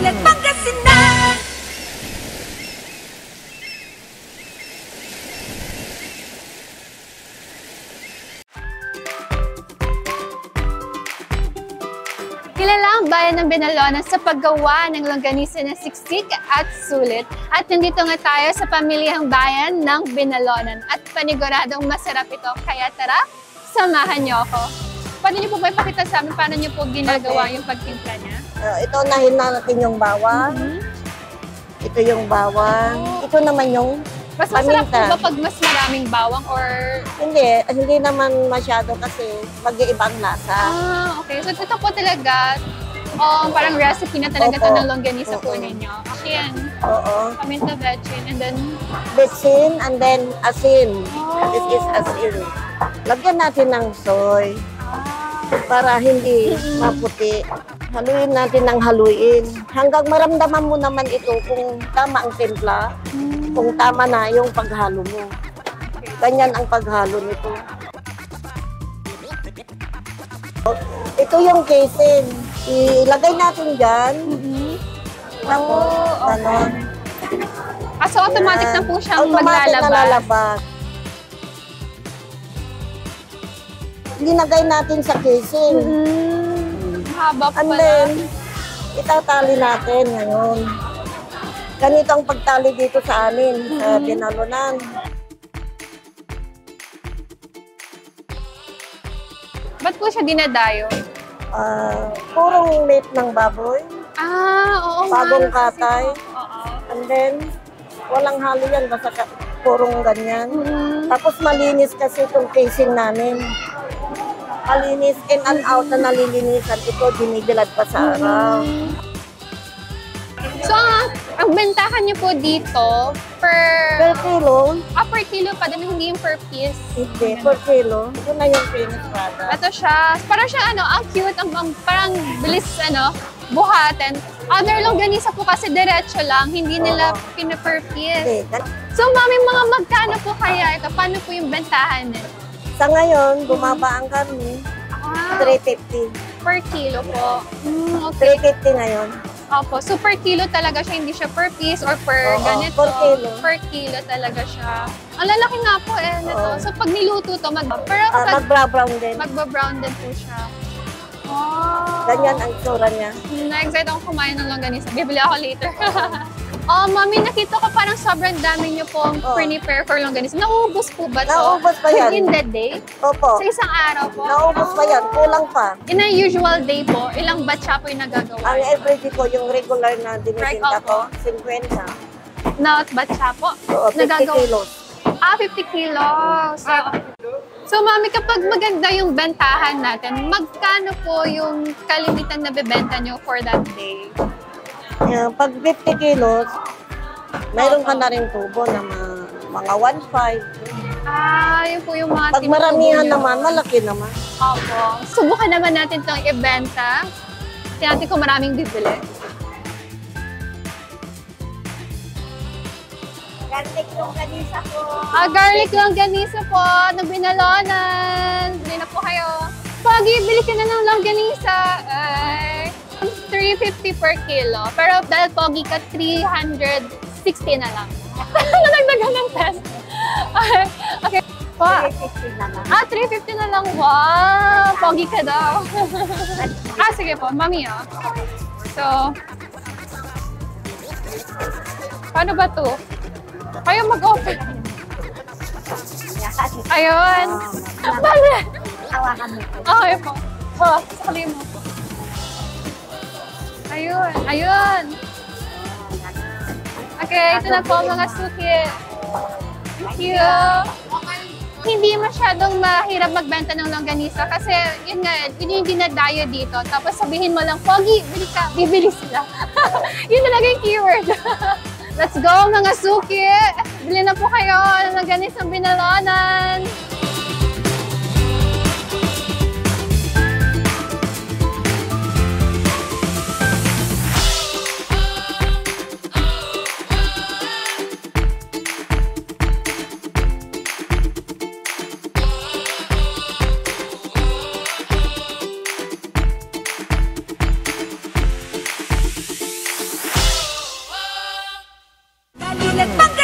Sulit, Pangasinan. Kilala ang bayan ng Binalonan sa paggawa ng longganisa na siksik at sulit. At nandito nga tayo sa pamilyang bayan ng Binalonan. At paniguradong masarap ito. Kaya tara, samahan niyo ako. Pwede niyo po ba ipakita sa amin paano niyo po ginagawa yung pagtimpla niya? Ito, nahin natin yung bawang. Ito yung bawang. Ito naman yung Mas masarap po ba pag mas maraming bawang or... Hindi naman masyado kasi mag-iibang lasa. Okay. So ito po talaga, parang recipe na talaga ito ng longganisa po ninyo. Okay yan. Oo. Paminta betchin and then... Betchin and then asin. This is asin. Lagyan natin ng soy para hindi maputi. Haluin natin ng haluin. Hanggang maramdaman mo naman ito kung tama ang timpla. Kung tama na yung paghalo mo. Ganyan ang paghalo nito. Ito yung casing. Ilagay natin dyan. Tapos, ganon. So automatic na po siyang automatic maglalabas. Na lalabas. Linagay natin sa casing. Haba po And pala. then, itatali natin ngayon. Ganito ang pagtali dito sa amin, sa Binalonan. Ba't po siya dinadayo? Purong meat ng baboy, Oo. bagong katay, Oo. and then walang halo yan, basta purong ganyan. Tapos malinis kasi itong casing namin. Malinis, in and out na nalilinisan. Ito, dinibilad pa sa araw. So, ang bentahan niyo po dito per kilo? Per kilo pa din, hindi yung per piece. Hindi, per kilo. Ito na yung finished product. Ito siya, parang siya ang cute, parang bilis buhatin. Other longganisa po kasi diretso lang, hindi nila pina-per piece. So, mami, mga magkano po kaya ito? Paano po yung bentahan nito? Sa ngayon, bumaba ang karne. 350. Per kilo po. Okay. 350 ngayon. Opo. So, per kilo talaga siya, hindi siya per piece or per ganito. Per kilo. Per kilo talaga siya. Ang lalaki nga po nito. So, pag niluto to, mag-brown din. Magba-brown din po siya. Ganyan ang tsura niya. Na-excite akong kumain ng longganisa. Bibili ako later. Mami, nakita ko parang sobrang dami niyo pong prepare for longganisa. Nauubos po ba ito? Nauubos pa yan. In the day? Opo. Sa isang araw po? Nauubos pa yan. Kulang pa. In a usual day po, ilang batcha po yung nagagawa? Ang everyday ko, yung regular na dinitinta ko, 50. Na batcha po? Oo, 50 kilos. 50 kilos. So, mami, kapag maganda yung bentahan natin, magkano po yung kalimitan na bebenta nyo for that day? Pag 50 kilos, mayroon ka na rin tubo na mga 1.5. Yun po yung mga Pag maramihan naman, malaki naman. Opo. Subukan naman natin itong ibenta. Tingnan natin kung maraming bibili. Garlic longganisa po. Garlic longganisa po ng Binalonan. Bili na po kayo. Pogi, bili ka na ng longganisa. 350 per kilo. Pero dahil pogi ka, 360 na lang. Nalagdagan ng test. Okay. Po. 350 na lang. 350 na lang. Wow! Pogi ka daw. Sige po. Mami, So, paano ba to? Kayo mag-open. Ayun. Bale! Hawakan mo. Okay po. Sakali mo. Ayun. Ayun. Okay, ito na po mga suki. Thank you. Hindi masyadong mahirap magbenta ng longganisa kasi yun nga, yun yung dinadayo dito. Tapos sabihin mo lang, Pogi, bili ka, bibili sila. Yun talaga yung keyword. Let's go mga suki! Bili na po kayo ng longganisa ng Binalonan. Gilid,